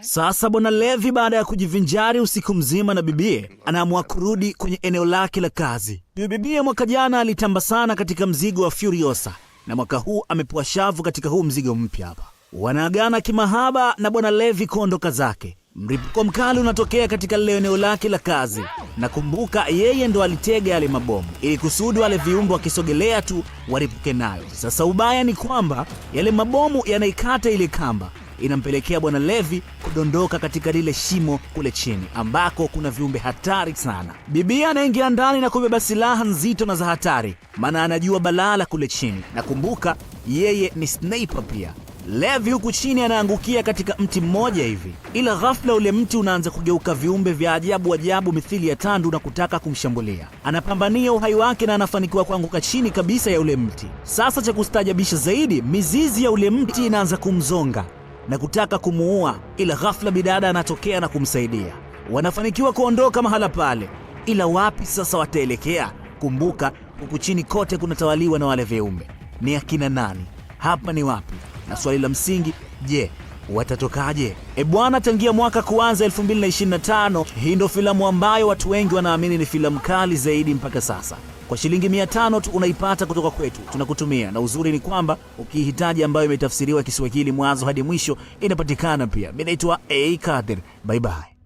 Sasa Bwana Levi baada ya kujivinjari usiku mzima na bibie, anaamua kurudi kwenye eneo lake la kazi. Bibie mwaka jana alitamba sana katika mzigo wa Furiosa, na mwaka huu amepewa shavu katika huu mzigo mpya hapa. Wanaagana kimahaba na Bwana Levi kuondoka zake. Mripuko mkali unatokea katika lile eneo lake la kazi. Nakumbuka yeye ndo alitega yale mabomu ili kusudi wale viumbe wakisogelea tu waripuke nayo. Sasa ubaya ni kwamba yale mabomu yanaikata ile kamba, inampelekea Bwana Levi kudondoka katika lile shimo kule chini ambako kuna viumbe hatari sana. Bibi anaingia ndani na kubeba silaha nzito na za hatari, maana anajua balaa kule chini. Nakumbuka yeye ni sniper pia. Levi huku chini anaangukia katika mti mmoja hivi, ila ghafla ule mti unaanza kugeuka viumbe vya ajabu ajabu mithili ya tandu na kutaka kumshambulia. Anapambania uhai wake na anafanikiwa kuanguka chini kabisa ya ule mti. Sasa cha kustaajabisha zaidi, mizizi ya ule mti inaanza kumzonga na kutaka kumuua, ila ghafla bidada anatokea na kumsaidia. Wanafanikiwa kuondoka mahala pale, ila wapi sasa wataelekea? Kumbuka huku chini kote kunatawaliwa na wale viumbe. Ni akina nani? Hapa ni wapi? Na swali la msingi, je, watatokaje? Bwana, tangia mwaka kuanza 2025, hii ndo filamu ambayo watu wengi wanaamini ni filamu kali zaidi mpaka sasa. Kwa shilingi 500 tu unaipata kutoka kwetu, tunakutumia. Na uzuri ni kwamba ukihitaji ambayo imetafsiriwa Kiswahili mwanzo hadi mwisho inapatikana pia. Mimi naitwa A Kadir. Bye bye.